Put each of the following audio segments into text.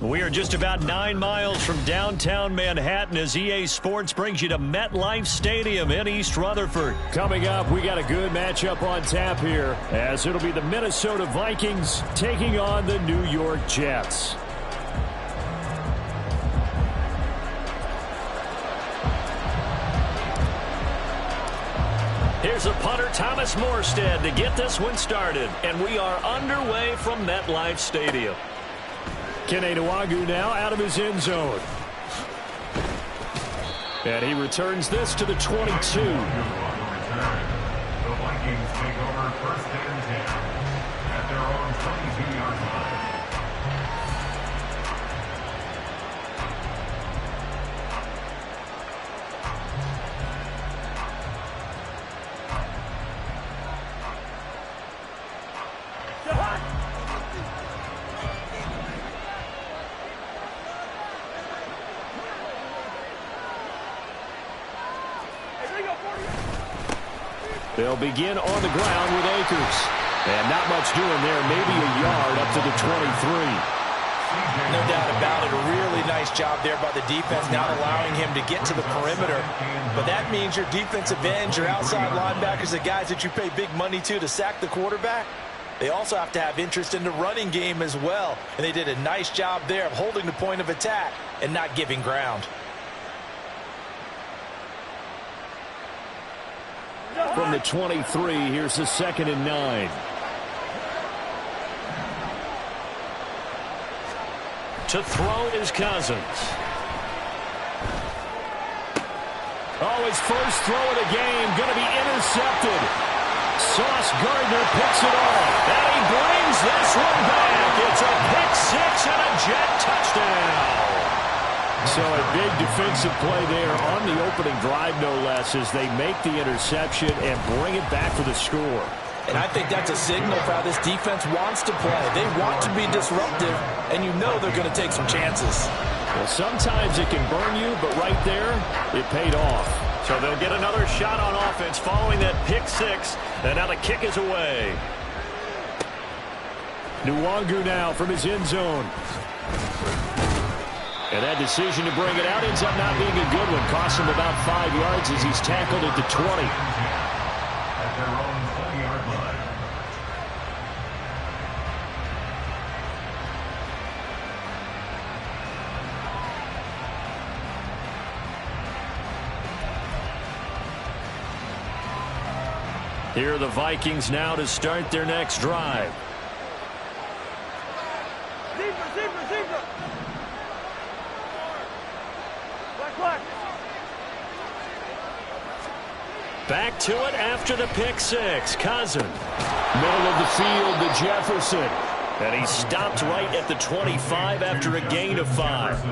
We are just about 9 miles from downtown Manhattan as EA Sports brings you to MetLife Stadium in East Rutherford. Coming up, we got a good matchup on tap here as it'll be the Minnesota Vikings taking on the New York Jets. Here's a punter, Thomas Morstead, to get this one started. And we are underway from MetLife Stadium. Kene Nwangwu now out of his end zone. And he returns this to the 22. The Vikings take over first and 10 at their own 22-yard line. They'll begin on the ground with Akers. And not much doing there, maybe a yard up to the 23. No doubt about it, a really nice job there by the defense, not allowing him to get to the perimeter. But that means your defensive ends, your outside linebackers, the guys that you pay big money to sack the quarterback, they also have to have interest in the running game as well. And they did a nice job there of holding the point of attack and not giving ground. From the 23, here's the 2nd and 9. To throw is Cousins. Oh, his first throw of the game going to be intercepted. Sauce Gardner picks it off. And he brings this one back. It's a pick six and a Jet touchdown. So a big defensive play there on the opening drive, no less, as they make the interception and bring it back for the score. And I think that's a signal for how this defense wants to play. They want to be disruptive, and you know they're going to take some chances. Well, sometimes it can burn you, but right there, it paid off. So they'll get another shot on offense following that pick six, and now the kick is away. Nwangwu now from his end zone. And that decision to bring it out ends up not being a good one. Costs him about 5 yards as he's tackled at the 20. At their own 20-yard line. Here are the Vikings now to start their next drive. Back to it after the pick six. Cousins. Middle of the field to Jefferson. And he stopped right at the 25 after a gain of 5.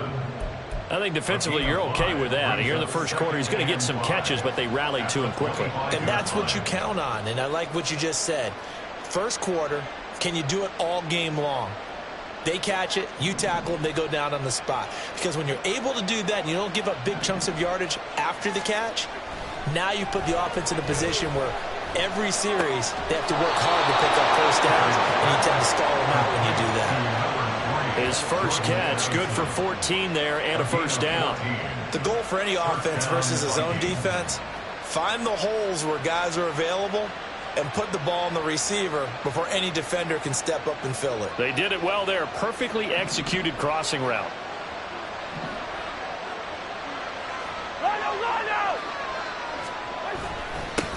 I think defensively you're okay with that. Here in the first quarter he's going to get some catches, but they rallied to him quickly. And that's what you count on, and I like what you just said. First quarter, can you do it all game long? They catch it, you tackle them, they go down on the spot. Because when you're able to do that and you don't give up big chunks of yardage after the catch, now you put the offense in a position where every series they have to work hard to pick up first downs, and you tend to stall them out when you do that. His first catch, good for 14 there and a first down. The goal for any offense versus his own defense, find the holes where guys are available and put the ball on the receiver before any defender can step up and fill it. They did it well there. Perfectly executed crossing route.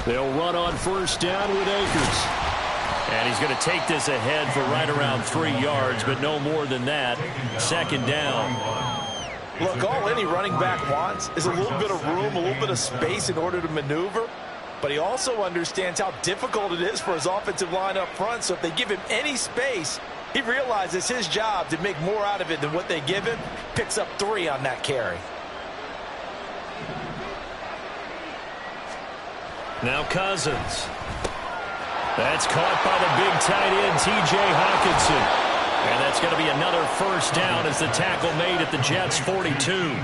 They'll run on first down with Akers. And he's going to take this ahead for right around 3 yards, but no more than that. Second down. Look, all any running back wants is a little bit of room, a little bit of space in order to maneuver. But he also understands how difficult it is for his offensive line up front. So if they give him any space, he realizes his job to make more out of it than what they give him. Picks up 3 on that carry. Now Cousins. That's caught by the big tight end, T.J. Hockenson. And that's going to be another first down as the tackle made at the Jets' 42.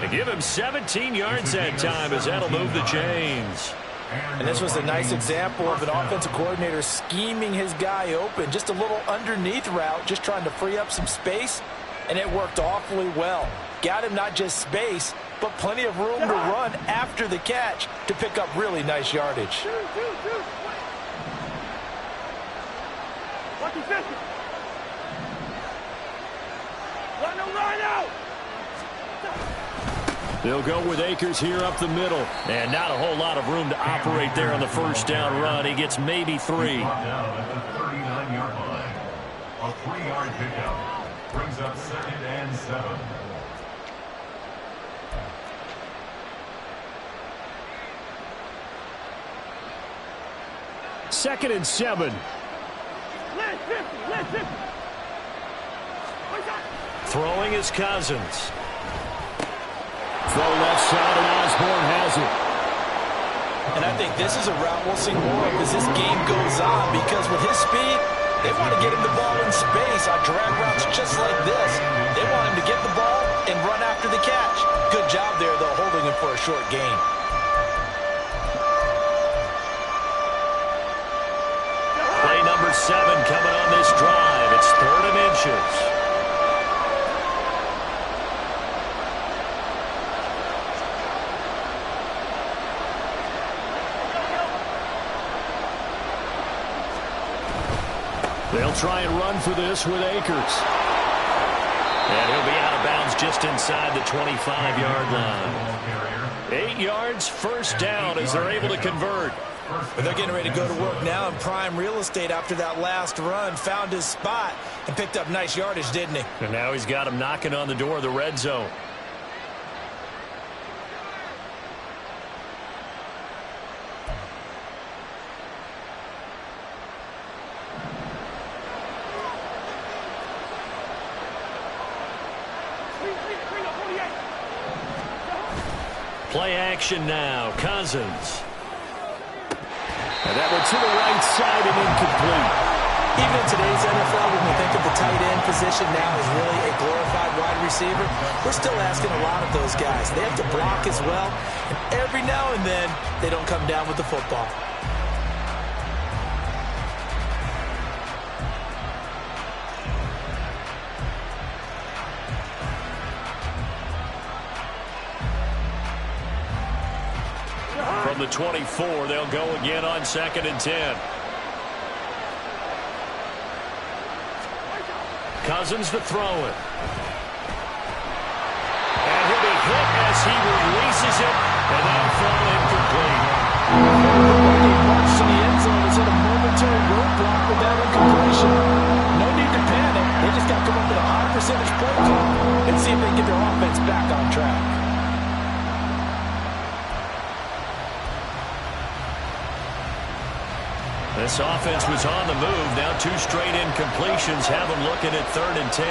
They give him 17 yards that time as that'll move the chains. And this was a nice example of an offensive coordinator scheming his guy open. Just a little underneath route, just trying to free up some space. And it worked awfully well. Got him not just space, but plenty of room to run after the catch to pick up really nice yardage. They'll go with Akers here up the middle. And not a whole lot of room to operate there on the first down run. He gets maybe 3. Down at the 39-yard line. A 3-yard pickup brings up 2nd and 7. Second and 7. Throwing is Cousins. Throw left side, and Osborne has it. And I think this is a route we'll see more of as this game goes on, because with his speed, they want to get him the ball in space on drag routes just like this. They want him to get the ball and run after the catch. Good job there, though, holding him for a short gain. Play number 7 coming on this drive. It's 3rd and inches. They'll try and run for this with Akers. And he'll be out of bounds just inside the 25-yard line. 8 yards, first down as they're able to convert. But they're getting ready to go to work now in prime real estate after that last run. Found his spot and picked up nice yardage, didn't he? And now he's got him knocking on the door of the red zone. Play action now. Cousins. And that one to the right side and incomplete. Even in today's NFL, when we think of the tight end position now as really a glorified wide receiver, we're still asking a lot of those guys. They have to block as well, and every now and then, they don't come down with the football. From the 24, they'll go again on 2nd and 10. Cousins to throw it. And he'll be hit as he releases it, and that'll fall incomplete. They marched to the end zone. It's at a momentary roadblock with that incompletion. No need to panic. They just got to come up with a high percentage play call and see if they can get their offense back on track. This offense was on the move. Now 2 straight incompletions have them looking at 3rd and 10.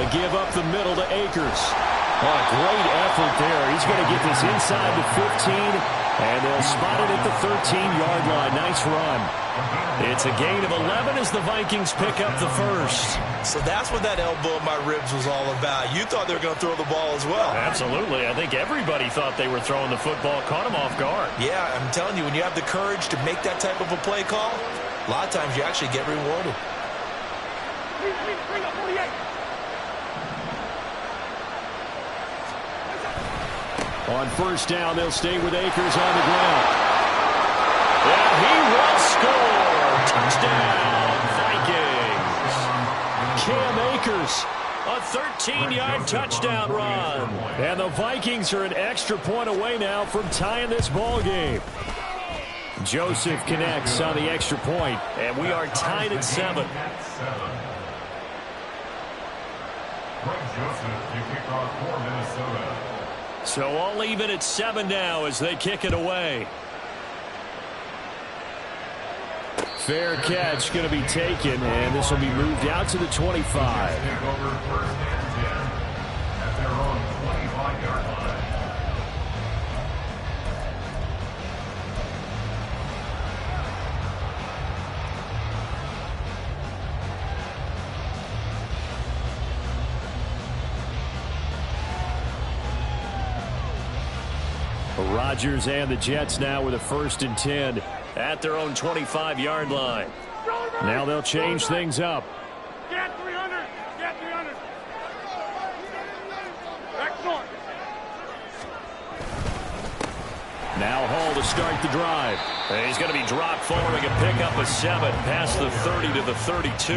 A give up the middle to Akers. Oh, great effort there. He's going to get this inside the 15, and they'll spot it at the 13-yard line. Nice run. It's a gain of 11 as the Vikings pick up the first. So that's what that elbow in my ribs was all about. You thought they were going to throw the ball as well. Absolutely. I think everybody thought they were throwing the football, caught him off guard. Yeah, I'm telling you, when you have the courage to make that type of a play call, a lot of times you actually get rewarded. Bring up 48. On first down, they'll stay with Akers on the ground. And he will score. Touchdown, Vikings. Cam Akers, a 13-yard touchdown run. And the Vikings are an extra point away now from tying this ball game. Joseph connects on the extra point, and we are tied at 7. Greg Joseph to kick off for Minnesota. So all even at 7 now as they kick it away. Fair catch going to be taken, and this will be moved out to the 25. Take over 1st and 10 at their own 25-yard line. Rodgers and the Jets now with a 1st and 10 at their own 25-yard line. Now they'll change things up. Get 300. Get 300. Back north. Now Hall to start the drive. And he's going to be dropped following a pickup of 7 past the 30 to the 32.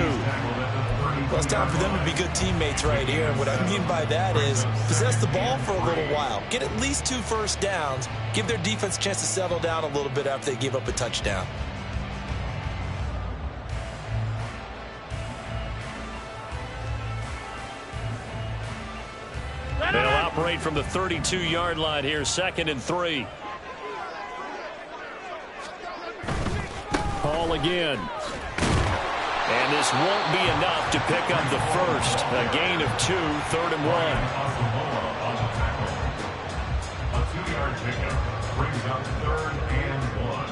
Well, it's time for them to be good teammates right here. And what I mean by that is possess the ball for a little while. Get at least 2 first downs. Give their defense a chance to settle down a little bit after they give up a touchdown. They'll operate from the 32-yard line here, 2nd and 3. Hall again. And this won't be enough to pick up the first. A gain of 2, 3rd and 1. A 2-yard pickup brings up 3rd and 1.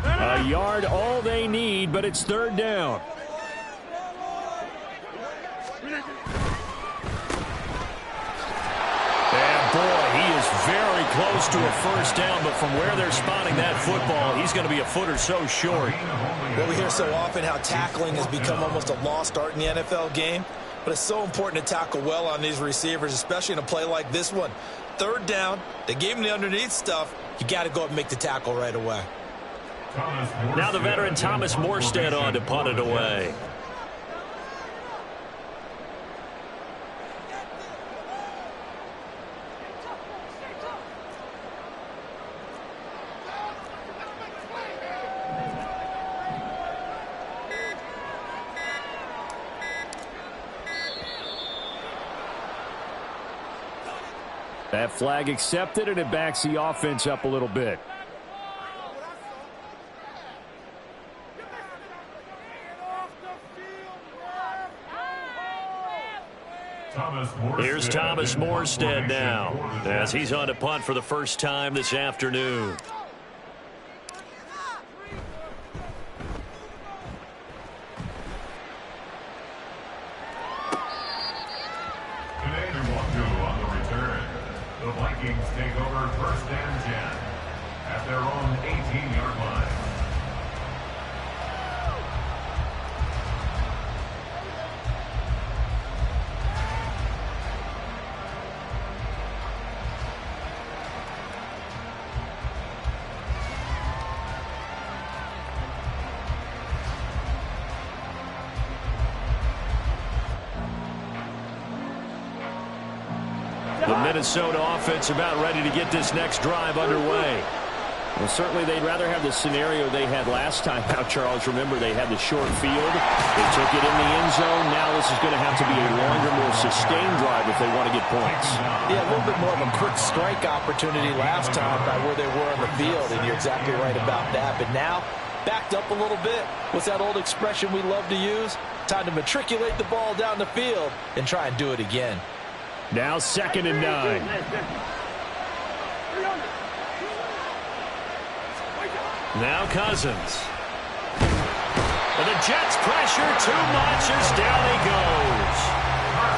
A yard all they need, but it's 3rd down. And boy, he is very close to a first down, but from where they're spotting that football, he's going to be a foot or so short. Well, we hear so often how tackling has become almost a lost art in the NFL game, but it's so important to tackle well on these receivers, especially in a play like this one. 3rd down, they gave him the underneath stuff. You got to go up and make the tackle right away. Now the veteran Thomas Morstead on to punt it away. That flag accepted, and it backs the offense up a little bit. Here's Thomas Morstead now, as he's on to punt for the first time this afternoon. Today they won't go on the return. The Vikings take over 1st and 10 at their own 18-yard line. The Minnesota offense about ready to get this next drive underway. Well, certainly they'd rather have the scenario they had last time out, Charles. Remember, they had the short field. They took it in the end zone. Now this is going to have to be a longer, more sustained drive if they want to get points. Yeah, a little bit more of a quick strike opportunity last time by where they were on the field, and you're exactly right about that. But now, backed up a little bit. What's that old expression we love to use? Time to matriculate the ball down the field and try and do it again. Now 2nd and 9. Now Cousins. And the Jets pressure too much as down he goes.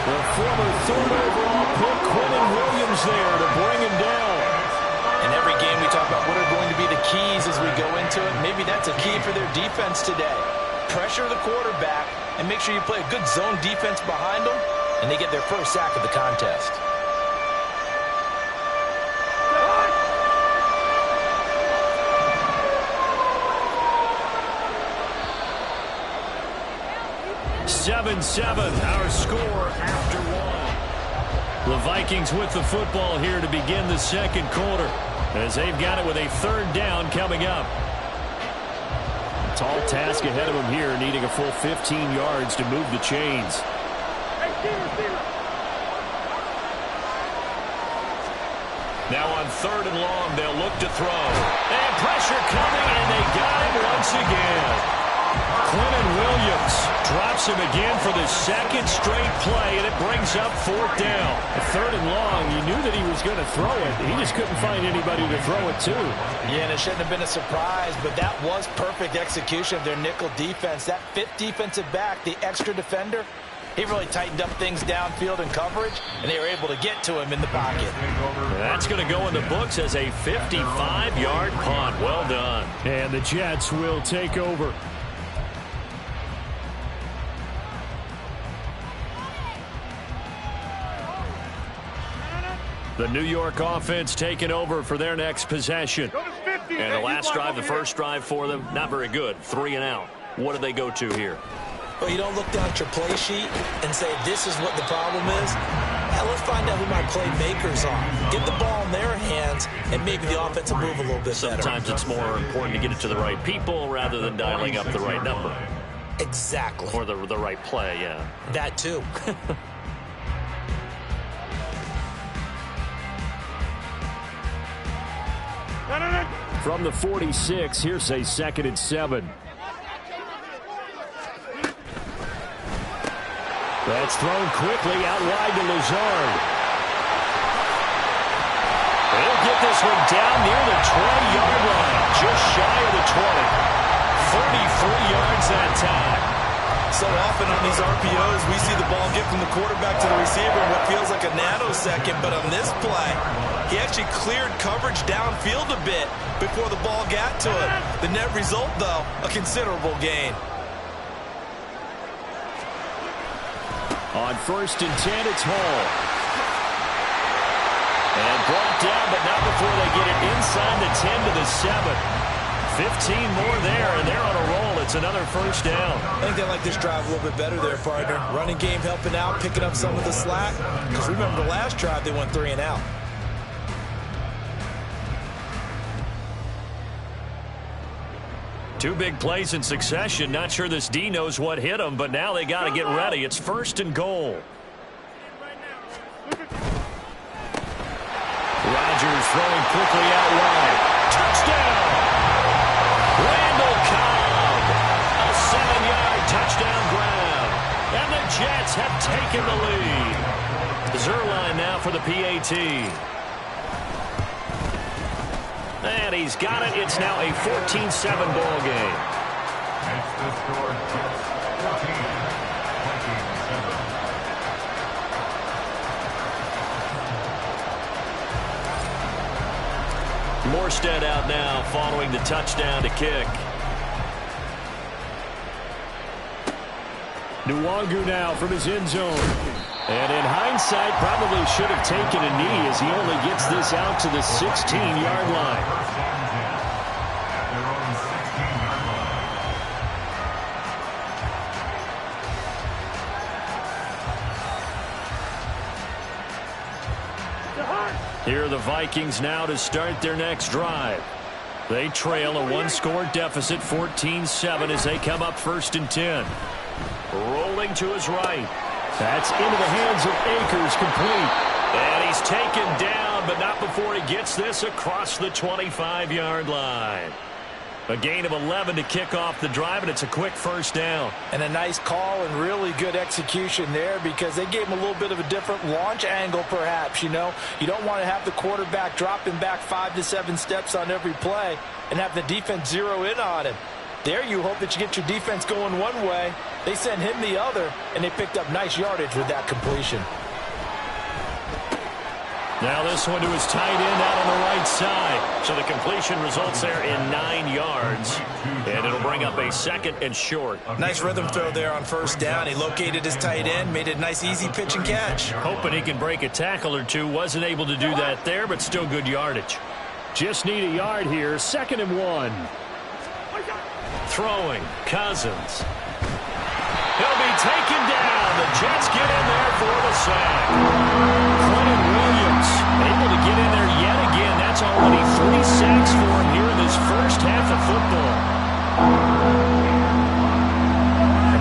The former 3rd overall pick, Quentin Williams, there to bring him down. In every game we talk about what are going to be the keys as we go into it. Maybe that's a key for their defense today. Pressure the quarterback and make sure you play a good zone defense behind them, and they get their first sack of the contest. Our score after 1. The Vikings with the football here to begin the 2nd quarter, as they've got it with a 3rd down coming up. A tall task ahead of them here, needing a full 15 yards to move the chains. Now on 3rd and long, they'll look to throw. And pressure coming, and they got him once again. Quinton Williams drops him again for the second straight play, and it brings up 4th down. A 3rd and long. You knew that he was going to throw it. He just couldn't find anybody to throw it to. Yeah, and it shouldn't have been a surprise, but that was perfect execution of their nickel defense. That 5th defensive back, the extra defender, he really tightened up things downfield in coverage, and they were able to get to him in the pocket. That's going to go in the books as a 55-yard punt. Well done. And the Jets will take over. The New York offense taking over for their next possession. And the last drive, the first drive for them, not very good. 3 and out. What do they go to here? Well, you don't look down at your play sheet and say, this is what the problem is. Now, let's find out who my playmakers are. Get the ball in their hands, and maybe the offense will move a little bit better. Sometimes it's more important to get it to the right people rather than dialing up the right number. Exactly. Or the right play, yeah. That, too. From the 46, here's a 2nd and 7. That's thrown quickly out wide to Lazard. They'll get this one down near the 20-yard line, just shy of the 20. 33 yards that time. So often on these RPOs, we see the ball get from the quarterback to the receiver in what feels like a nanosecond, but on this play, he actually cleared coverage downfield a bit before the ball got to him. The net result, though, a considerable gain. On 1st and 10, it's Hall. And brought down, but not before they get it inside the 10 to the 7. 15 more there, and they're on a roll. It's another 1st down. I think they like this drive a little bit better there, partner. Running game helping out, picking up some of the slack. Because remember, the last drive, they went 3 and out. Two big plays in succession. Not sure this D knows what hit him, but now they got to get ready. It's 1st and goal. Rodgers throwing quickly out wide. Touchdown! Randall Cobb. A 7-yard touchdown grab. And the Jets have taken the lead. Zerline now for the PAT. And he's got it. It's now a 14-7 ball game. Makes the score 14-7. Morstead out now following the touchdown to kick. Nwangu now from his end zone. And in hindsight, probably should have taken a knee as he only gets this out to the 16-yard line. At their own 16-yard line. Here are the Vikings now to start their next drive. They trail a one-score deficit, 14-7, as they come up 1st and 10. Rolling to his right. That's into the hands of Akers, complete. And he's taken down, but not before he gets this across the 25-yard line. A gain of 11 to kick off the drive, and it's a quick 1st down. And a nice call and really good execution there because they gave him a little bit of a different launch angle, perhaps. You know, you don't want to have the quarterback dropping back 5 to 7 steps on every play and have the defense zero in on him. There you hope that you get your defense going one way. They send him the other, and they picked up nice yardage with that completion. Now this one to his tight end out on the right side. So the completion results there in 9 yards. And it'll bring up a 2nd and short. Nice rhythm throw there on 1st down. He located his tight end, made it a nice easy pitch and catch. Hoping he can break a tackle or two. Wasn't able to do that there, but still good yardage. Just need a yard here. 2nd and 1. Throwing, Cousins. He'll be taken down. The Jets get in there for the sack. Quinton Williams able to get in there yet again. That's already 3 sacks for him here in this first half of football.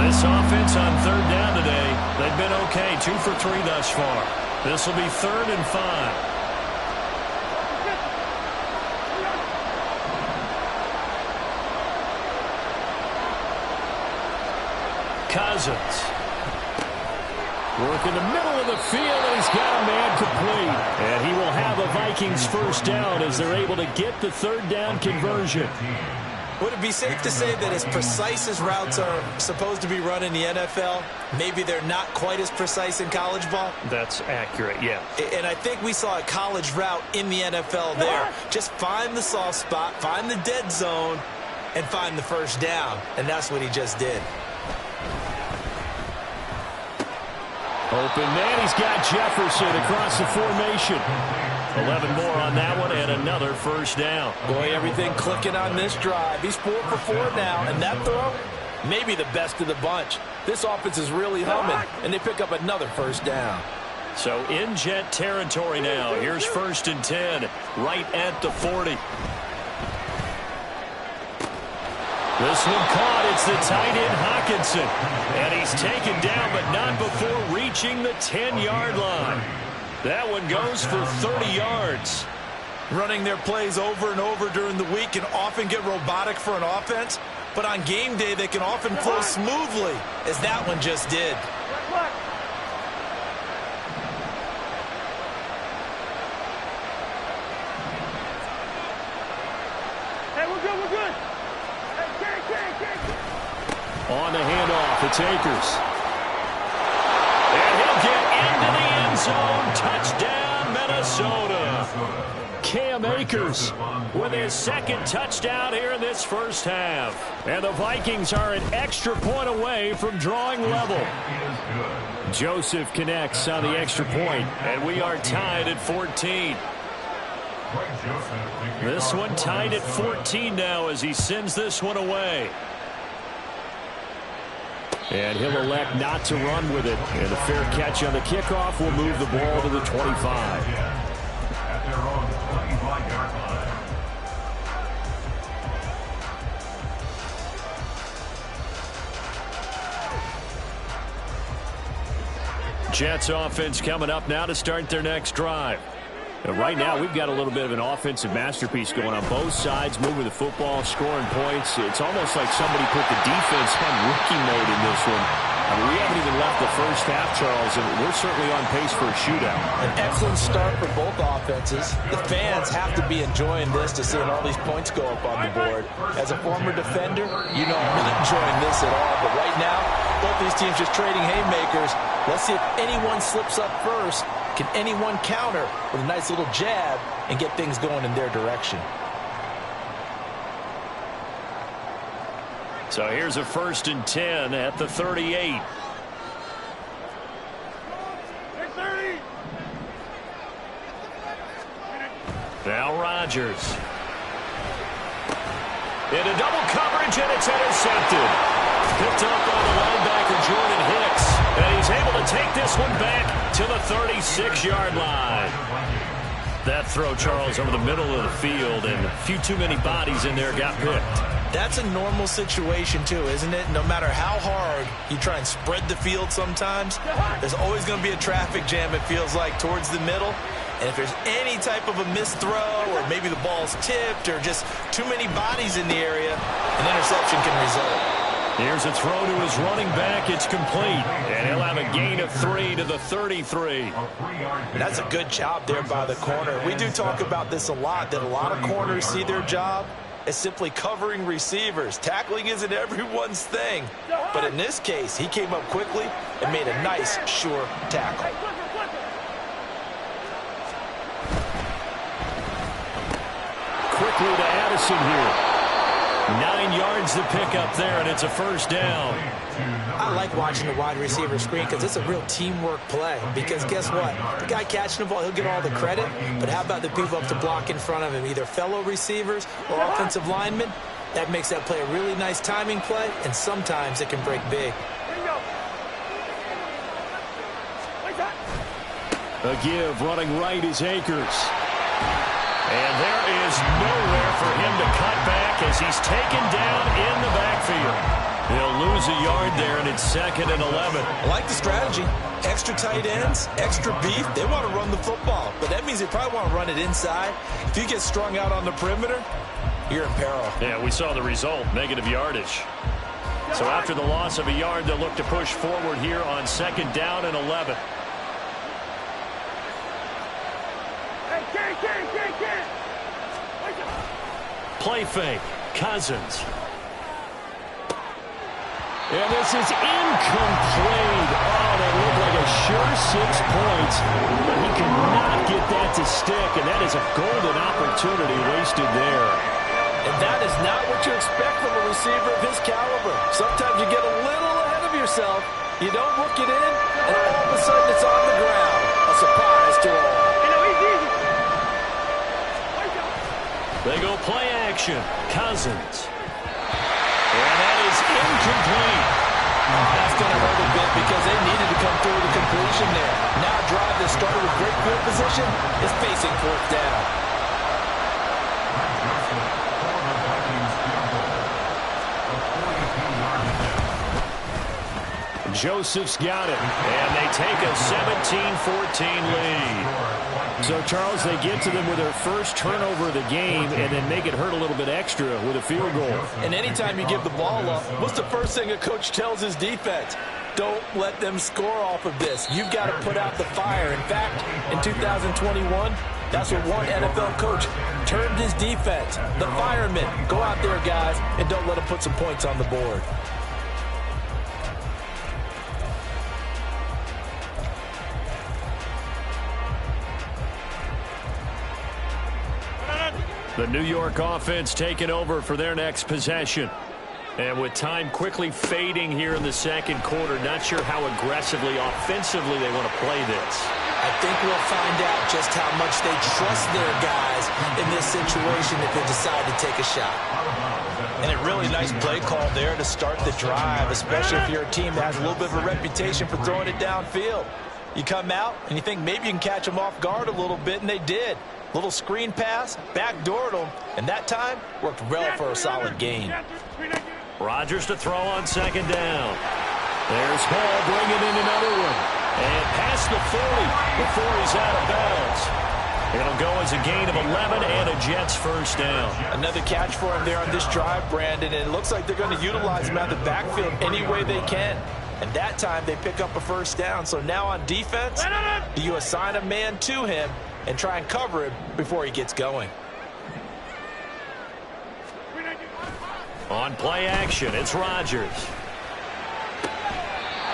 This offense on 3rd down today, they've been okay. 2 for 3 thus far. This will be 3rd and 5. Cousins. Work in the middle of the field, and he's got a man complete. And he will have a Vikings first down as they're able to get the third down conversion. Would it be safe to say that as precise as routes are supposed to be run in the NFL, maybe they're not quite as precise in college ball? That's accurate, yeah. And I think we saw a college route in the NFL there. Just find the soft spot, find the dead zone, and find the first down. And that's what he just did. Open man, he's got Jefferson across the formation. 11 more on that one and another first down. Boy, everything clicking on this drive. He's 4 for 4 now, and that throw, maybe the best of the bunch. This offense is really humming, and they pick up another first down. So in Jet territory now. Here's 1st and 10, right at the 40. This one caught. It's the tight end Hawkinson. And he's taken down, but not before reaching the 10-yard line. That one goes for 30 yards. Running their plays over and over during the week can often get robotic for an offense, but on game day they can often flow smoothly, as that one just did. Hey, we're good, we're good. On the handoff, it's Akers. And he'll get into the end zone. Touchdown, Minnesota. Cam Akers with his second touchdown here in this first half. And the Vikings are an extra point away from drawing level. Joseph connects on the extra point, and we are tied at 14. This one tied at 14 now as he sends this one away. And he'll elect not to run with it. And a fair catch on the kickoff will move the ball to the 25. At their own 25-yard line. Jets offense coming up now to start their next drive. Right now, we've got a little bit of an offensive masterpiece going on both sides, moving the football, scoring points. It's almost like somebody put the defense on rookie mode in this one. I mean, we haven't even left the first half, Charles, and we're certainly on pace for a shootout. An excellent start for both offenses. The fans have to be enjoying this to seeing all these points go up on the board. As a former defender, you know I'm not enjoying this at all. But right now, both these teams just trading haymakers. Let's see if anyone slips up first. Can anyone counter with a nice little jab and get things going in their direction? So here's a 1st and 10 at the 38. Now Rodgers. Into double coverage, and it's intercepted. Picked up by the linebacker, Jordan Hicks. And he's able to take this one back to the 36-yard line. That throw, Charles, over the middle of the field, and a few too many bodies in there got picked. That's a normal situation, too, isn't it? No matter how hard you try and spread the field sometimes, there's always going to be a traffic jam, it feels like, towards the middle. And if there's any type of a missed throw, or maybe the ball's tipped, or just too many bodies in the area, an interception can result. Here's a throw to his running back. It's complete. And he'll have a gain of 3 to the 33. That's a good job there by the corner. We do talk about this a lot, that a lot of corners see their job as simply covering receivers. Tackling isn't everyone's thing. But in this case, he came up quickly and made a nice, sure tackle. Quickly to Addison here. 9 yards to pick up there, and it's a first down. I like watching the wide receiver screen because it's a real teamwork play. Because guess what? The guy catching the ball, he'll get all the credit. But how about the people up to block in front of him, either fellow receivers or offensive linemen? That makes that play a really nice timing play, and sometimes it can break big. A give running right is Akers. And there is nowhere for him to cut back as he's taken down in the backfield. He'll lose a yard there, and it's 2nd and 11. I like the strategy. Extra tight ends, extra beef. They want to run the football, but that means they probably want to run it inside. If you get strung out on the perimeter, you're in peril. Yeah, we saw the result, negative yardage. So after the loss of a yard, they'll look to push forward here on 2nd down and 11. Play fake. Cousins. And this is incomplete. Oh, that looked like a sure 6 points. But he could not get that to stick, and that is a golden opportunity wasted there. And that is not what you expect from a receiver of his caliber. Sometimes you get a little ahead of yourself. You don't look it in, and all of a sudden it's on the ground. A surprise to all. They go play action. Cousins. And that is incomplete. That's going to hurt a bit because they needed to come through the completion there. Now a drive that started with great field position is facing 4th down. Joseph's got it, and they take a 17-14 lead. So, Charles, they get to them with their first turnover of the game and then make it hurt a little bit extra with a field goal. And anytime you give the ball up, what's the first thing a coach tells his defense? Don't let them score off of this. You've got to put out the fire. In fact, in 2021, that's what one NFL coach termed his defense. The firemen. Go out there, guys, and don't let them put some points on the board. The New York offense taking over for their next possession. And with time quickly fading here in the 2nd quarter, not sure how aggressively, offensively they want to play this. I think we'll find out just how much they trust their guys in this situation if they decide to take a shot. And a really nice play call there to start the drive, especially if you're a team that has a little bit of a reputation for throwing it downfield. You come out and you think maybe you can catch them off guard a little bit, and they did. Little screen pass, backdoored them, and that time worked well for a solid gain. Rodgers to throw on 2nd down. There's Hall bringing in another one. And past the 40 before he's out of bounds. It'll go as a gain of 11 and a Jets first down. Another catch for him there on this drive, Brandon, and it looks like they're going to utilize him out of the backfield any way they can. And that time they pick up a first down. So now on defense, do you assign a man to him and try and cover him before he gets going? On play action, it's Rodgers.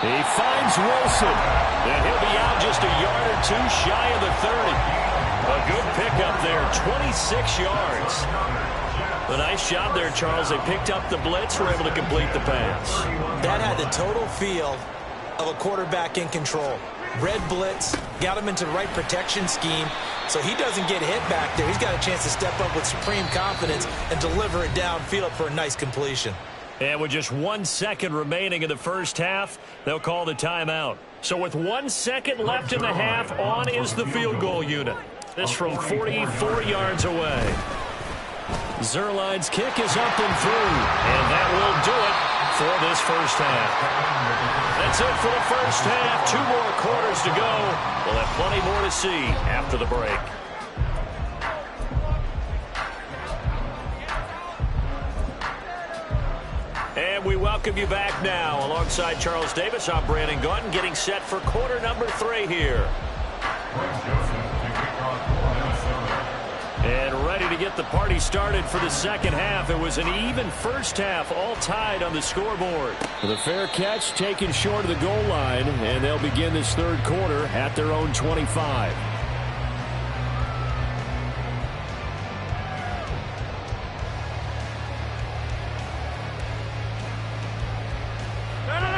He finds Wilson, and he'll be out just a yard or two shy of the 30. A good pickup there, 26 yards. A nice job there, Charles. They picked up the blitz, were able to complete the pass. That had the total feel of a quarterback in control. Red blitz, got him into the right protection scheme, so he doesn't get hit back there. He's got a chance to step up with supreme confidence and deliver it downfield for a nice completion. And with just 1 second remaining in the first half, they'll call the timeout. So with 1 second left in the half, on is the field goal unit. This from 44 yards away. Zerline's kick is up and through, and that will do it for this first half. That's it for the first half. 2 more quarters to go. We'll have plenty more to see after the break. And we welcome you back now. Alongside Charles Davis, I'm Brandon Gunn, getting set for quarter number 3 here. And ready to get the party started for the second half. It was an even first half, all tied on the scoreboard. The fair catch taken short of the goal line, and they'll begin this third quarter at their own 25.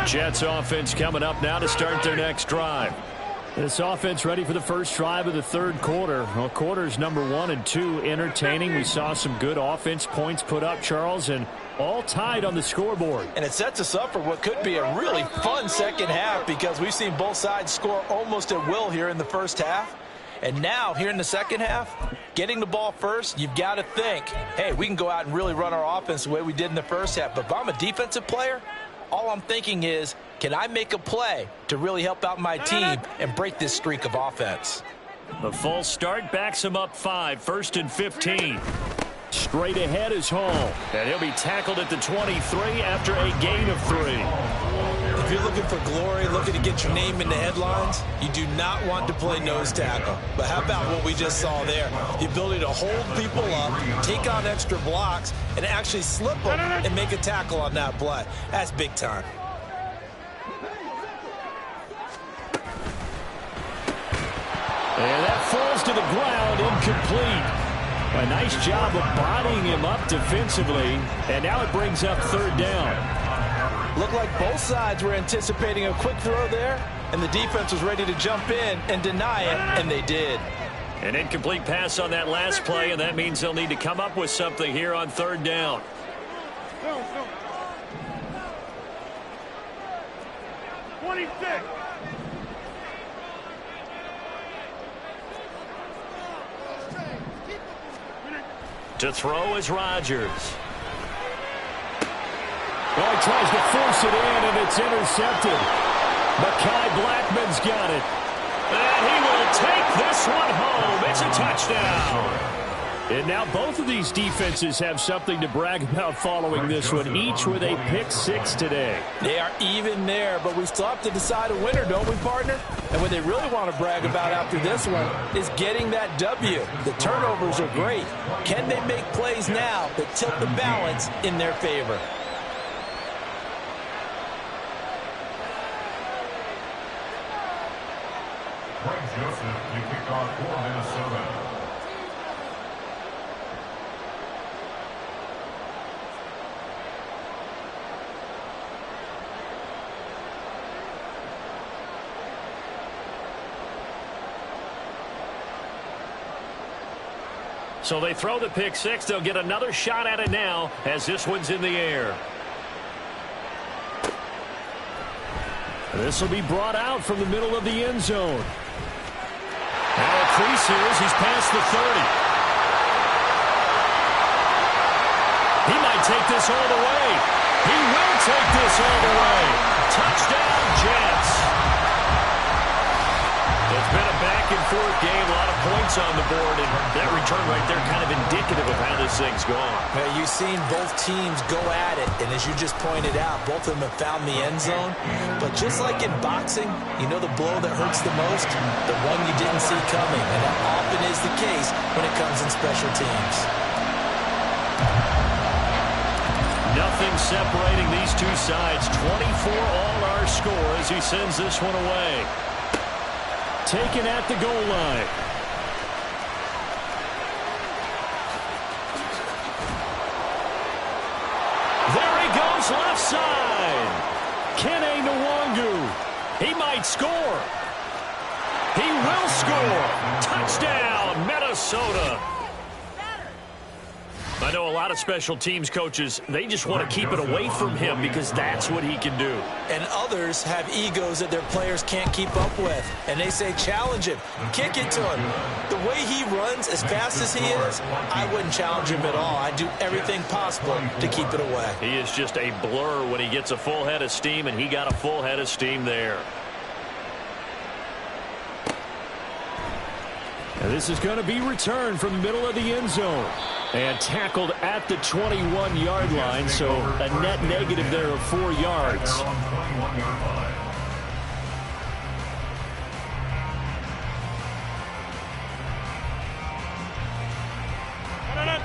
Jets offense coming up now to start their next drive. This offense ready for the first drive of the third quarter. Well, quarters number 1 and 2 entertaining. We saw some good offense points put up, Charles, and all tied on the scoreboard. And it sets us up for what could be a really fun second half because we've seen both sides score almost at will here in the first half. And now, here in the second half, getting the ball first, you've got to think, hey, we can go out and really run our offense the way we did in the first half. But if I'm a defensive player, all I'm thinking is, can I make a play to really help out my team and break this streak of offense? The false start backs him up 5, 1st and 15. Straight ahead is Hall. And he'll be tackled at the 23 after a gain of 3. If you're looking for glory, looking to get your name in the headlines, you do not want to play nose tackle. But how about what we just saw there? The ability to hold people up, take on extra blocks, and actually slip them and make a tackle on that play. That's big time. And that falls to the ground, incomplete. A nice job of bodying him up defensively, and now it brings up 3rd down. Looked like both sides were anticipating a quick throw there, and the defense was ready to jump in and deny it, and they did. An incomplete pass on that last play, and that means they'll need to come up with something here on 3rd down. Go. 26. To throw is Rodgers. Well, he tries to force it in, and it's intercepted. Mekhi Blackman's got it. And he will take this one home. It's a touchdown. And now both of these defenses have something to brag about following this one, each with a pick 6 today. They are even there, but we still have to decide a winner, don't we, partner? And what they really want to brag about after this one is getting that W. The turnovers are great. Can they make plays now that tilt the balance in their favor? Greg Joseph, the kickoff for Minnesota. So they throw the pick 6. They'll get another shot at it now as this one's in the air. This will be brought out from the middle of the end zone. Now a crease here as he's past the 30. He might take this all the way. He will take this all the way. Touchdown, Jets. It's been a back-and-forth game, a lot of points on the board, and that return right there kind of indicative of how this thing's gone. You've seen both teams go at it, and as you just pointed out, both of them have found the end zone. But just like in boxing, you know the blow that hurts the most? The one you didn't see coming, and that often is the case when it comes in special teams. Nothing separating these two sides. 24 all our score as he sends this one away. Taken at the goal line. There he goes left side. Kene Nwangu. He might score. He will score. Touchdown, Minnesota. I know a lot of special teams coaches, they just want to keep it away from him because that's what he can do. And others have egos that their players can't keep up with. And they say, challenge him, kick it to him. The way he runs as fast as he is, I wouldn't challenge him at all. I'd do everything possible to keep it away. He is just a blur when he gets a full head of steam, and he got a full head of steam there. And this is going to be returned from the middle of the end zone. And tackled at the 21-yard line, so a net negative there of 4 yards.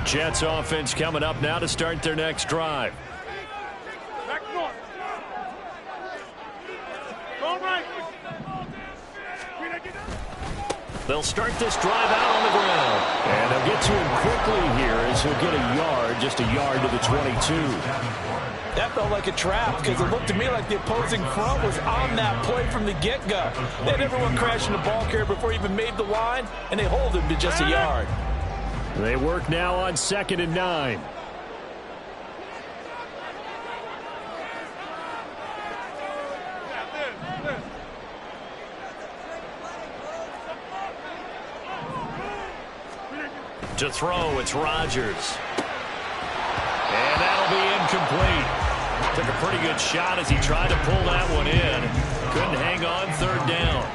Jets offense coming up now to start their next drive. Back north. Go right. They'll start this drive out on the ground. And they'll get to him quickly here as he'll get a yard, just a yard to the 22. That felt like a trap because it looked to me like the opposing front was on that play from the get-go. They had everyone crashing the ball carrier before he even made the line, and they hold him to just a yard. They work now on 2nd and 9. To throw, it's Rodgers. And that'll be incomplete. Took a pretty good shot as he tried to pull that one in. Couldn't hang on 3rd down.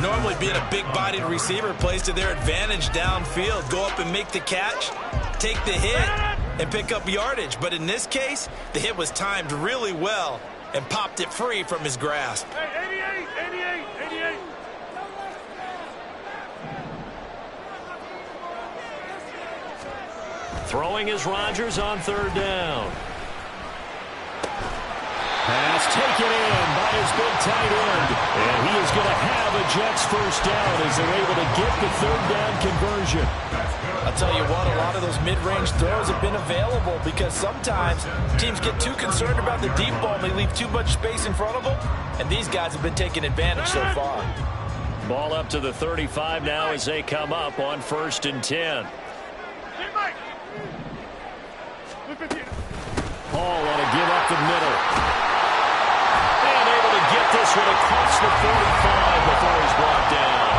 Normally being a big-bodied receiver plays to their advantage downfield. Go up and make the catch, take the hit, and pick up yardage. But in this case, the hit was timed really well and popped it free from his grasp. Hey, 88. Throwing is Rodgers on third down. Pass taken in by his big tight end. And he is going to have a Jets first down as they're able to get the third down conversion. I'll tell you what, a lot of those mid-range throws have been available because sometimes teams get too concerned about the deep ball and they leave too much space in front of them, and these guys have been taking advantage so far. Ball up to the 35 now as they come up on 1st and 10. Paul on a give up the middle. And able to get this one across the 45 before he's brought down.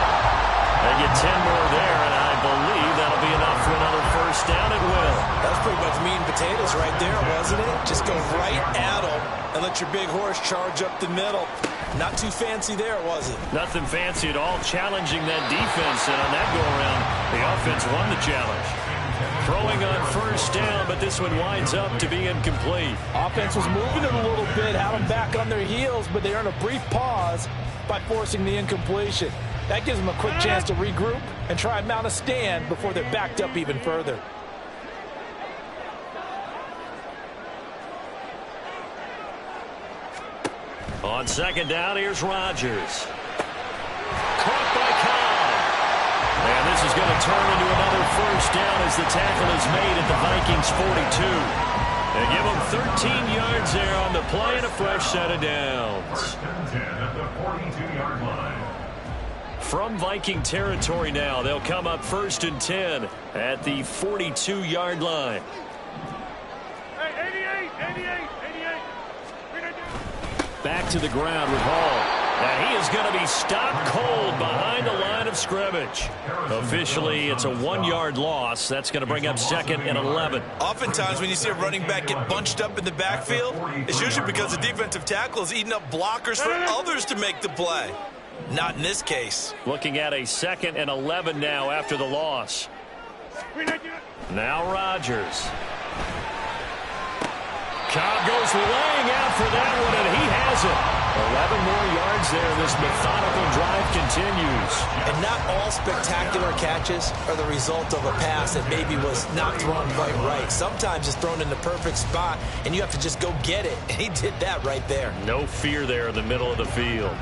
They get 10 more there, and I believe that'll be enough for another first down. It will. That's pretty much meat and potatoes right there, wasn't it? Just go right at them and let your big horse charge up the middle. Not too fancy there, was it? Nothing fancy at all, challenging that defense, and on that go-around, the offense won the challenge. Throwing on first down, but this one winds up to be incomplete. Offense was moving it a little bit, had them back on their heels, but they earned a brief pause by forcing the incompletion. That gives them a quick chance to regroup and try and mount a stand before they're backed up even further. On second down, here's Rodgers. Caught by Cobb. And this is going to turn into another first down as the tackle is made at the Vikings 42. They give them 13 yards there on the play and a fresh set of downs. 10 at the 42-yard line. From Viking territory now, they'll come up 1st and 10 at the 42-yard line. Hey, 88. Back to the ground with Hall. And he is going to be stopped cold behind the line of scrimmage. Officially, it's a 1-yard loss. That's going to bring up 2nd and 11. Oftentimes when you see a running back get bunched up in the backfield, it's usually because the defensive tackle is eating up blockers for others to make the play. Not in this case. Looking at a 2nd and 11 now after the loss. Now Rodgers. Cobb goes laying out for that one, and he has it. 11 more yards there. This methodical drive continues. And not all spectacular catches are the result of a pass that maybe was not thrown quite right. Sometimes it's thrown in the perfect spot, and you have to just go get it. And he did that right there. No fear there in the middle of the field.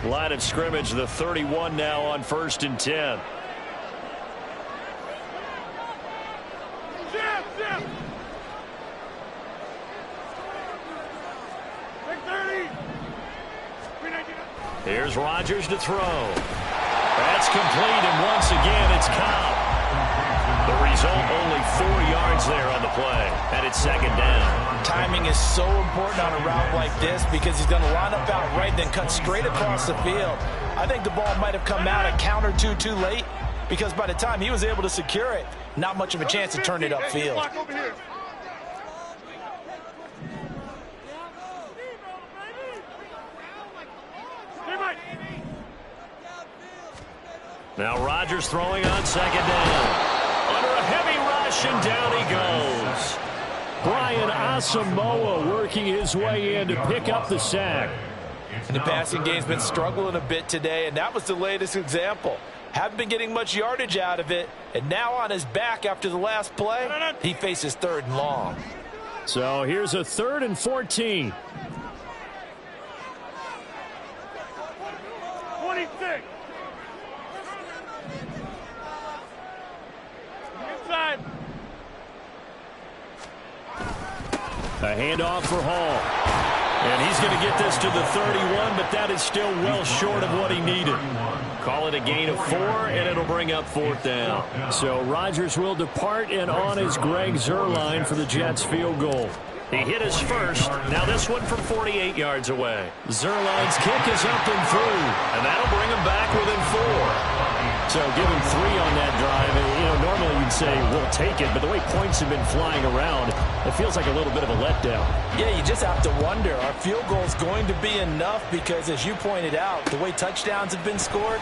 Line of scrimmage, the 31 now on 1st and 10. Here's Rodgers to throw. That's complete, and once again, it's Cobb. The result, only 4 yards there on the play, and it's 2nd down. Timing is so important on a route like this because he's going to line up out right, then cut straight across the field. I think the ball might have come out a count or two too late because by the time he was able to secure it, not much of a chance to turn it upfield. Now Rodgers throwing on 2nd down. Under a heavy rush, and down he goes. Brian Asamoah working his way in to pick up the sack. And the passing game's been struggling a bit today, and that was the latest example. Haven't been getting much yardage out of it, and now on his back after the last play, he faces 3rd and long. So here's a 3rd and 14. 26. Inside. A handoff for Hall. And he's going to get this to the 31, but that is still well short of what he needed. Call it a gain of 4, and it'll bring up 4th down. So Rodgers will depart, and on is Greg Zuerlein for the Jets field goal. He hit his first. Now this one from 48 yards away. Zuerlein's kick is up and through, and that'll bring him back within 4. So give him 3 on that drive. And, normally you'd say we'll take it, but the way points have been flying around, it feels like a little bit of a letdown. Yeah, you just have to wonder, are field goals going to be enough? Because as you pointed out, the way touchdowns have been scored,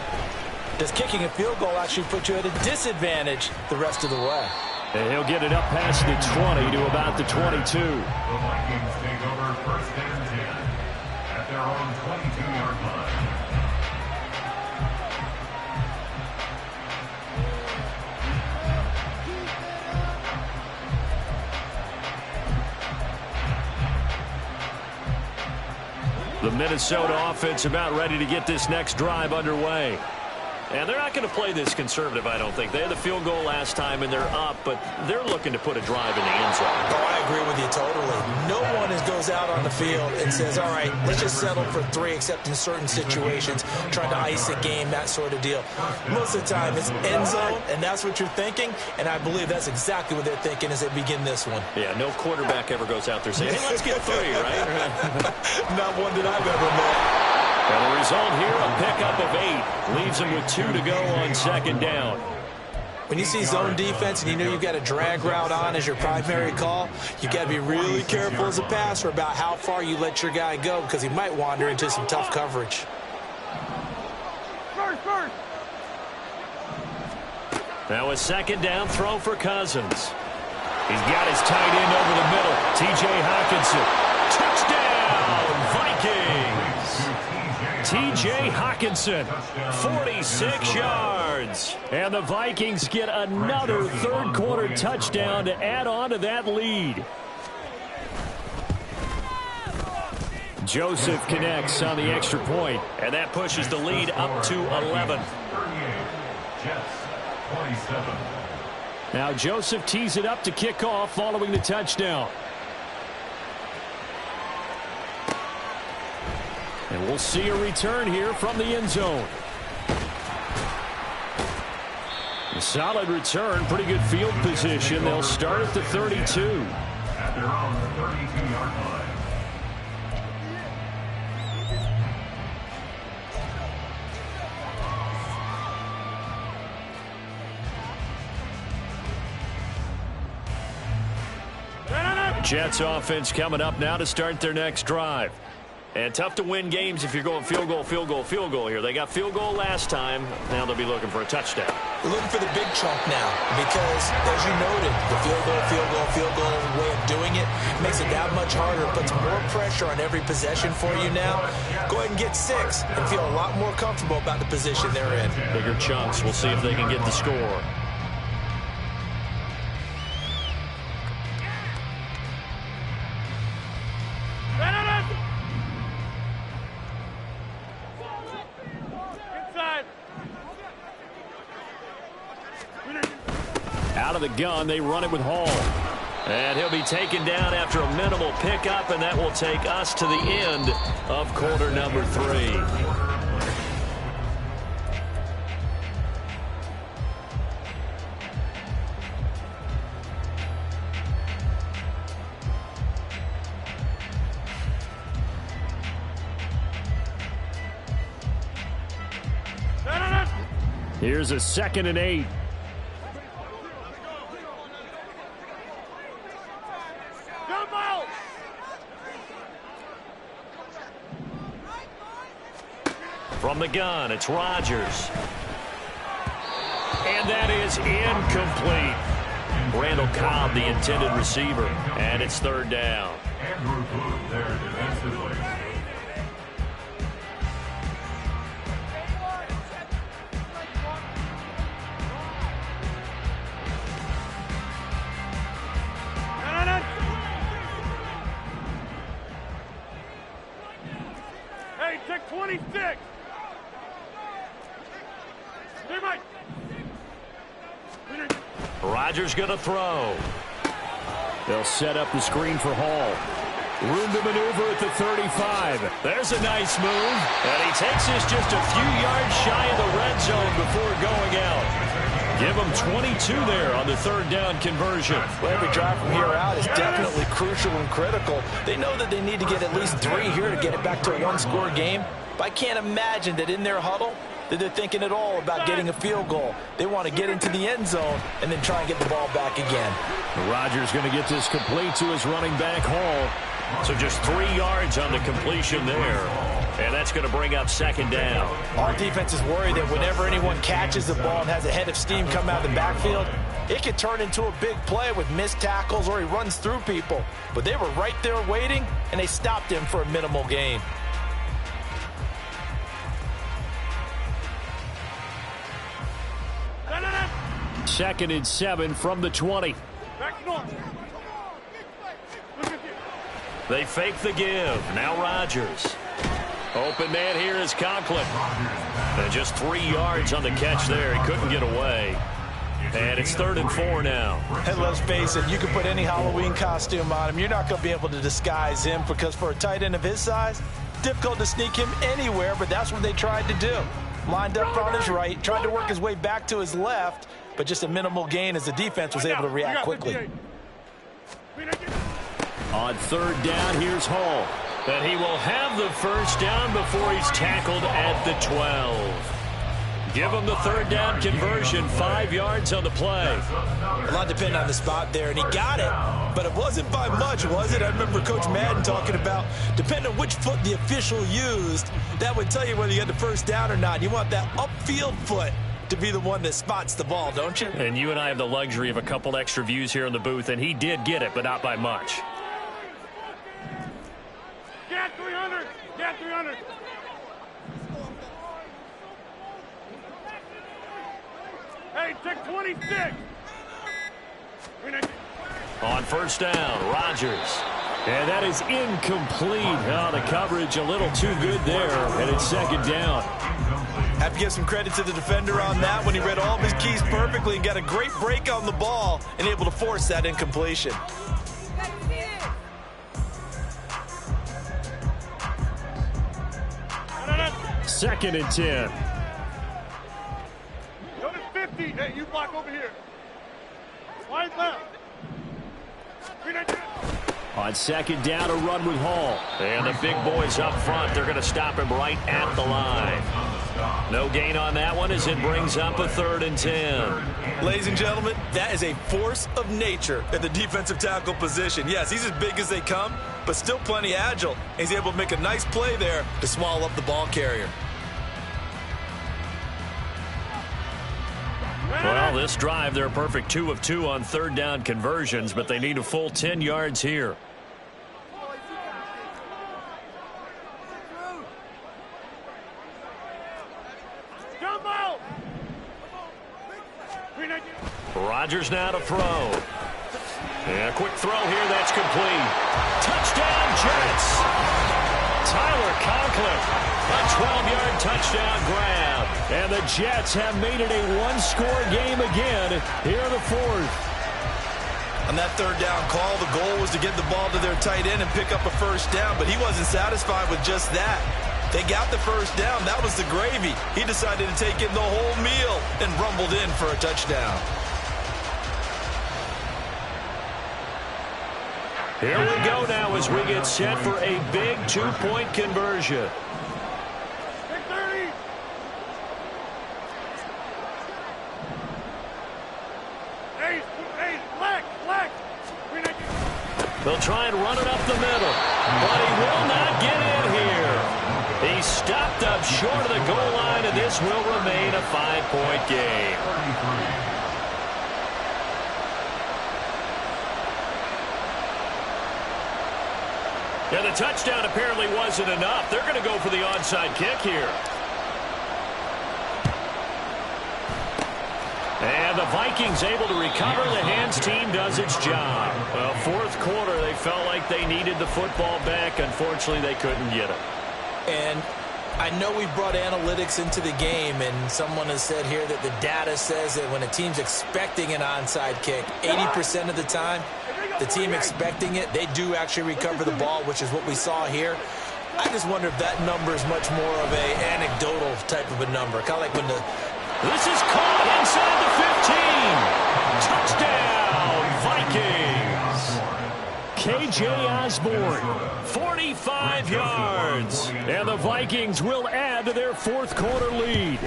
does kicking a field goal actually put you at a disadvantage the rest of the way? And he'll get it up past the 20 to about the 22. The Vikings take over first and 10 at their own 22-yard line. The Minnesota offense about ready to get this next drive underway. And they're not going to play this conservative, I don't think. They had the field goal last time, and they're up, but they're looking to put a drive in the end zone. Oh, I agree with you totally. No one goes out on the field and says, all right, let's just settle for 3, except in certain situations, trying to ice a game, that sort of deal. Most of the time, it's end zone, and that's what you're thinking, and I believe that's exactly what they're thinking as they begin this one. Yeah, no quarterback ever goes out there saying, hey, let's get 3, right? Not one that I've ever met. And the result here, a pickup of 8. Leaves them with 2 to go on second down. When you see zone defense and you know you've got a drag route on as your primary call, you've got to be really careful as a passer about how far you let your guy go because he might wander into some tough coverage. First. Now a second down throw for Cousins. He's got his tight end over the middle. T.J. Hawkinson. Touchdown, Vikings. T.J. Hawkinson, 46 yards. And the Vikings get another third-quarter touchdown to add on to that lead. Joseph connects on the extra point, and that pushes the lead up to 11. 38, Jets, 27. Now Joseph tees it up to kick off following the touchdown. And we'll see a return here from the end zone. A solid return, pretty good field position. They'll start at the 32. At their own 32-yard line. Jets offense coming up now to start their next drive. And tough to win games if you're going field goal here. They got field goal last time. Now they'll be looking for a touchdown. We're looking for the big chunk now because, as you noted, the field goal way of doing it makes it that much harder. It puts more pressure on every possession for you now. Go ahead and get 6 and feel a lot more comfortable about the position they're in. Bigger chunks. We'll see if they can get the score. Out of the gun, they run it with Hall. And he'll be taken down after a minimal pickup, and that will take us to the end of quarter number 3. Here's a 2nd and 8. From the gun, it's Rodgers. And that is incomplete. Randall Cobb, the intended receiver. And it's 3rd down. Andrew Booth there defensively. Hey, check 26. Rodgers going to throw. They'll set up the screen for Hall. Room to maneuver at the 35. There's a nice move. And he takes this just a few yards shy of the red zone before going out. Give them 22 there on the 3rd down conversion. Well, every drive from here out is definitely crucial and critical. They know that they need to get at least 3 here to get it back to a 1-score game. But I can't imagine that in their huddle, that they're thinking at all about getting a field goal. They want to get into the end zone and then try and get the ball back again. Rodgers going to get this complete to his running back, Hall. So just 3 yards on the completion there. And that's going to bring up second down. Our defense is worried that whenever anyone catches the ball and has a head of steam come out of the backfield, it could turn into a big play with missed tackles or he runs through people. But they were right there waiting, and they stopped him for a minimal gain. Second and 7 from the 20. They fake the give. Now Rodgers. Open man here is Conklin. And just 3 yards on the catch there. He couldn't get away. And it's 3rd and 4 now. And let's face it, you can put any Halloween costume on him. You're not going to be able to disguise him because for a tight end of his size, difficult to sneak him anywhere, but that's what they tried to do. Lined up on his right, tried to work his way back to his left, but just a minimal gain as the defense was able to react quickly. On 3rd down, here's Hall. And he will have the first down before he's tackled at the 12. Give him the 3rd down conversion, 5 yards on the play. A lot depended on the spot there, and he got it, but it wasn't by much, was it? I remember Coach Madden talking about, depending on which foot the official used, that would tell you whether you had the first down or not. You want that upfield foot to be the one that spots the ball, don't you? And you and I have the luxury of a couple extra views here in the booth, and he did get it, but not by much. Get 300! Get 300! Hey, take 26! On 1st down, Rodgers. And that is incomplete. Oh, the coverage a little too good there, and it's 2nd down. Have to give some credit to the defender on that when he read all of his keys perfectly and got a great break on the ball and able to force that incompletion. Second and 10. Go to 50. Hey, you block over here. Wide left. On 2nd down, a run with Hall. And the big boys up front, they're going to stop him right at the line. No gain on that one as it brings up a 3rd and 10. Ladies and gentlemen, that is a force of nature at the defensive tackle position. Yes, he's as big as they come, but still plenty agile. He's able to make a nice play there to swallow up the ball carrier. Well, this drive, they're a perfect 2 of 2 on 3rd down conversions, but they need a full 10 yards here. Rodgers now to throw. And a quick throw here, that's complete. Touchdown, Jets! Tyler Conklin, a 12-yard touchdown grab. And the Jets have made it a one-score game again here in the 4th. On that 3rd down call, the goal was to get the ball to their tight end and pick up a first down, but he wasn't satisfied with just that. They got the first down. That was the gravy. He decided to take in the whole meal and rumbled in for a touchdown. Here we go now as we get set for a big 2-point conversion. Big 30! Hey, flex! They'll try and run it up the middle, but he will not get in here. He's stopped up short of the goal line, and this will remain a 5-point game. Yeah, the touchdown apparently wasn't enough. They're going to go for the onside kick here. And the Vikings able to recover. The hands team does its job. Well, 4th quarter, they felt like they needed the football back. Unfortunately, they couldn't get it. And I know we've brought analytics into the game, and someone has said here that the data says that when a team's expecting an onside kick, 80% of the time, the team expecting it, they do actually recover the ball, which is what we saw here. I just wonder if that number is much more of a anecdotal type of a number. Kind of like when the... This is caught inside the 15. Touchdown, Vikings. A.J. Osborne. 45 yards. And the Vikings will add to their fourth quarter lead.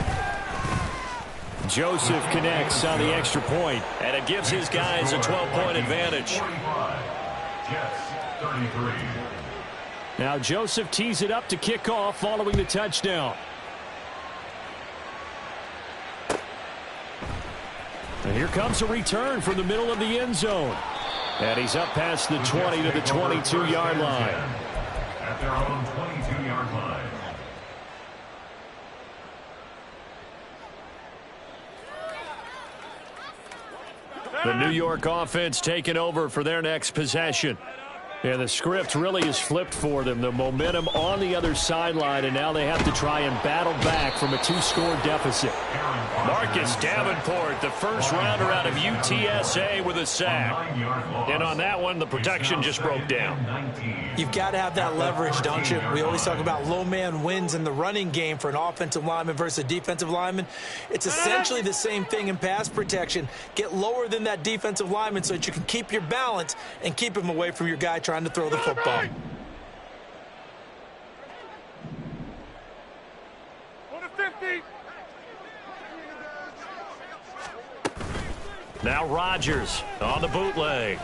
Joseph connects on the extra point, and it gives his guys a 12-point advantage. Now Joseph tees it up to kick off following the touchdown. And here comes a return from the middle of the end zone. And he's up past the 20 to the 22-yard line. At their own 22-yard line. The New York offense taking over for their next possession. And the script really is flipped for them. The momentum on the other sideline, and now they have to try and battle back from a 2-score deficit. Marcus Davenport, the first rounder out of UTSA, with a sack. And on that one, the protection just broke down. You've got to have that leverage, don't you? We always talk about low man wins in the running game for an offensive lineman versus a defensive lineman. It's essentially the same thing in pass protection. Get lower than that defensive lineman so that you can keep your balance and keep him away from your guy trying to throw the football. Now Rodgers on the bootleg.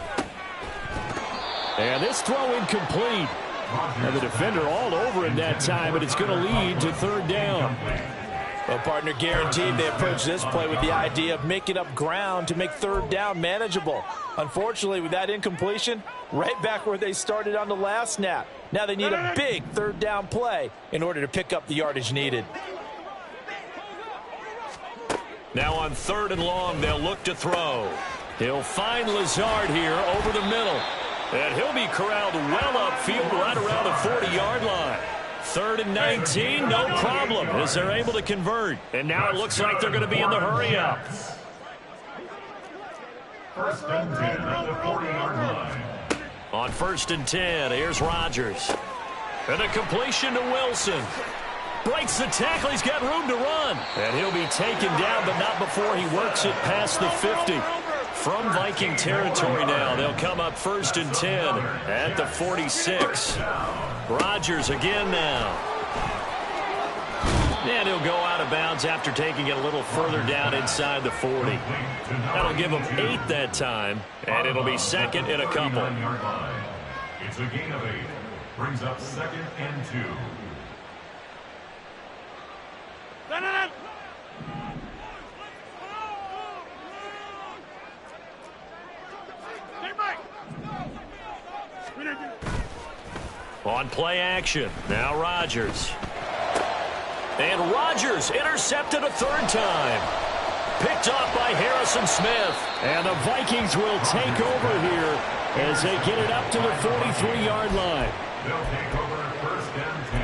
And this throw incomplete. And the defender all over him that time, but it's going to lead to third down. Well, partner, guaranteed they approach this play with the idea of making up ground to make third down manageable. Unfortunately, with that incompletion, right back where they started on the last snap. Now they need a big third down play in order to pick up the yardage needed. Now on 3rd and long, they'll look to throw. He'll find Lazard here over the middle. And he'll be corralled well upfield right around the 40-yard line. 3rd and 19, no problem, as they're able to convert. And now it looks like they're going to be in the hurry-up. 1st and 10 at the 40-yard line. On 1st and 10, here's Rodgers. And a completion to Wilson. Breaks the tackle, he's got room to run. And he'll be taken down, but not before he works it past the 50. From Viking territory now, they'll come up 1st and 10 at the 46. Rodgers again now. And he'll go out of bounds after taking it a little further down inside the 40. That'll give him 8 that time, and it'll be 2nd and a couple. It's a gain of 8. Brings up 2nd and 2. On play action, now Rodgers. And Rodgers intercepted a 3rd time. Picked off by Harrison Smith. And the Vikings will take over here as they get it up to the 43-yard line. They'll take over 1st and 10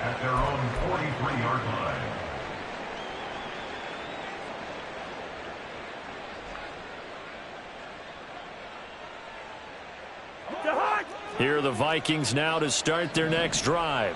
at their own 43-yard line. Here are the Vikings now to start their next drive.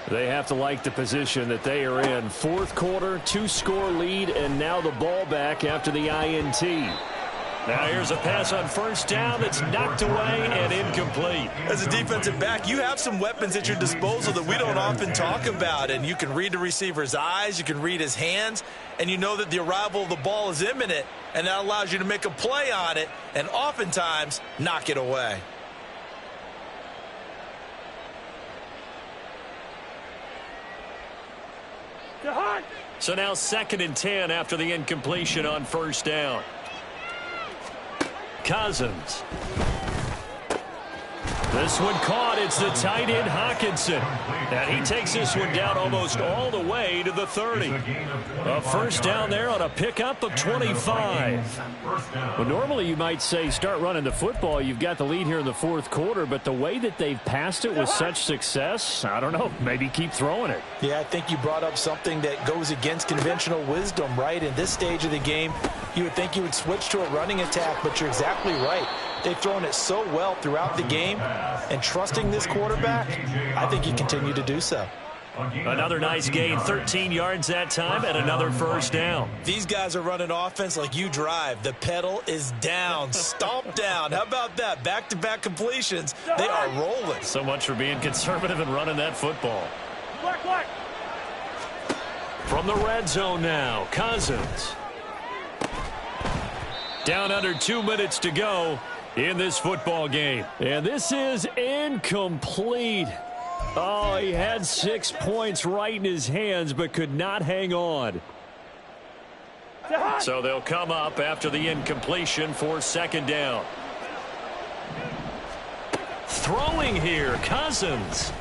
They have to like the position that they are in. 4th quarter, 2-score lead, and now the ball back after the INT. Now here's a pass on 1st down that's knocked away and incomplete. As a defensive back, you have some weapons at your disposal that we don't often talk about. And you can read the receiver's eyes, you can read his hands, and you know that the arrival of the ball is imminent, and that allows you to make a play on it and oftentimes knock it away. So now 2nd and 10 after the incompletion on 1st down. Cousins. This one caught. It's the tight end Hawkinson. And he takes this one down almost all the way to the 30. A 1st down there on a pickup of 25. Well, normally you might say start running the football. You've got the lead here in the 4th quarter, but the way that they've passed it with such success, I don't know, maybe keep throwing it. Yeah, I think you brought up something that goes against conventional wisdom, right? In this stage of the game, you would think you would switch to a running attack, but you're exactly right. They've thrown it so well throughout the game, and trusting this quarterback, I think you continue to do so. Another nice gain, 13 yards that time, and another first down. These guys are running offense like you drive. The pedal is down, stomped down. How about that? Back-to-back completions. They are rolling. So much for being conservative and running that football. From the red zone now, Cousins. Down under 2 minutes to go in this football game. And this is incomplete. Oh, he had 6 points right in his hands, but could not hang on. So they'll come up after the incompletion for second down. Throwing here, Cousins.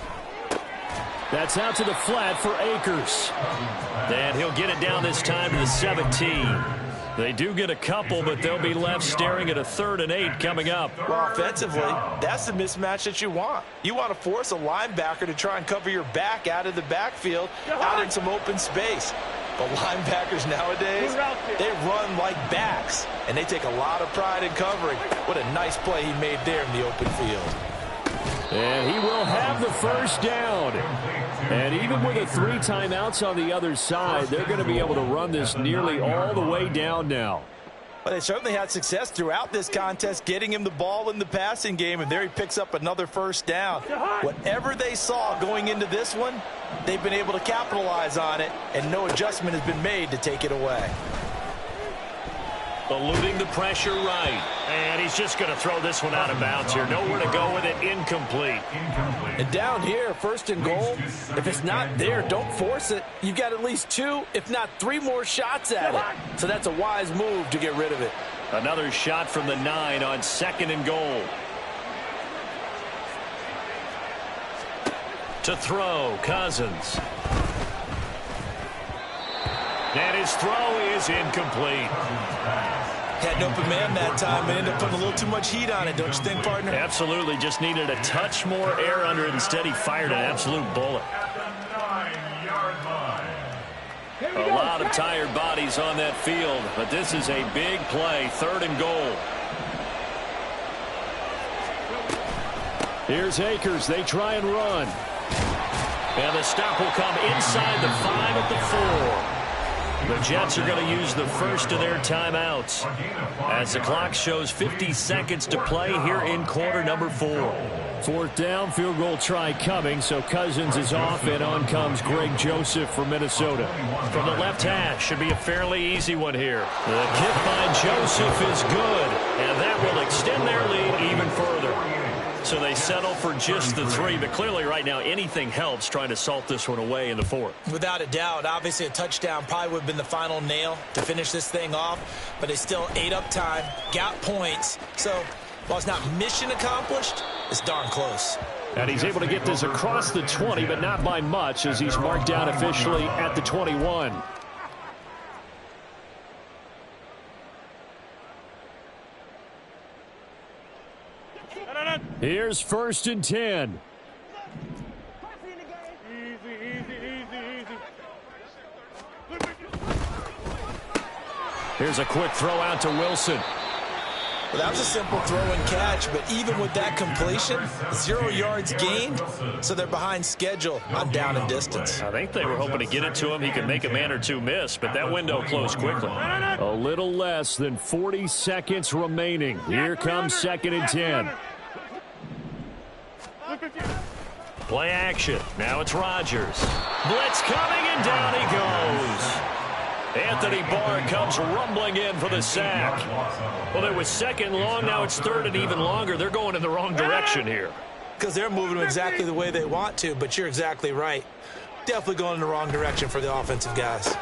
That's out to the flat for Akers. And he'll get it down this time to the 17. They do get a couple, but they'll be left staring at a 3rd and 8 coming up. Well, offensively, that's the mismatch that you want. You want to force a linebacker to try and cover your back out of the backfield, out in some open space. But linebackers nowadays, they run like backs, and they take a lot of pride in covering. What a nice play he made there in the open field. And he will have the first down. And even with the 3 timeouts on the other side, they're going to be able to run this nearly all the way down now. But they certainly had success throughout this contest, getting him the ball in the passing game, and there he picks up another first down. Whatever they saw going into this one, they've been able to capitalize on it, and no adjustment has been made to take it away. Eluding the pressure right. And he's just going to throw this one out of bounds here. Nowhere to go with it. Incomplete. And down here, 1st and goal, if it's not there, don't force it. You've got at least 2, if not 3 more shots at it. So that's a wise move to get rid of it. Another shot from the 9 on 2nd and goal. To throw, Cousins. And his throw is incomplete. Had an open man that time and ended up putting a little too much heat on it, don't you think, partner? Absolutely. Just needed a touch more air under it. Instead, he fired an absolute bullet. A lot of tired bodies on that field, but this is a big play. 3rd and goal. Here's Akers. They try and run. And the stop will come inside the 5 at the 4. The Jets are going to use the first of their timeouts as the clock shows 50 seconds to play here in quarter number 4. 4th down, field goal try coming, so Cousins is off, and on comes Greg Joseph from Minnesota. From the left hash, should be a fairly easy one here. The kick by Joseph is good, and that will extend their lead even further. So they settle for just the 3, but clearly right now anything helps trying to salt this one away in the 4th. Without a doubt, obviously a touchdown probably would have been the final nail to finish this thing off, but they still ate up time, got points. So while it's not mission accomplished, it's darn close. And he's able to get this across the 20, but not by much as he's marked down officially at the 21. Here's 1st and 10. Here's a quick throw out to Wilson. Well, that was a simple throw and catch, but even with that completion, 0 yards gained, so they're behind schedule on down and distance. I think they were hoping to get it to him. He could make a man or 2 miss, but that window closed quickly. A little less than 40 seconds remaining. Here comes 2nd and 10. Play action. Now it's Rodgers. Blitz coming, and down he goes. Anthony Barr comes rumbling in for the sack. Well, it was 2nd long. Now it's 3rd and even longer. They're going in the wrong direction here. Because they're moving them exactly the way they want to, but you're exactly right. Definitely going in the wrong direction for the offensive guys.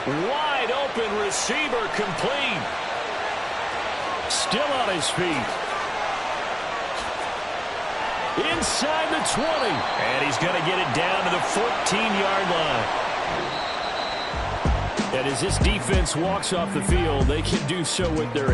Wide open receiver complete. Still on his feet. Inside the 20. And he's going to get it down to the 14-yard line. And as this defense walks off the field, they can do so with their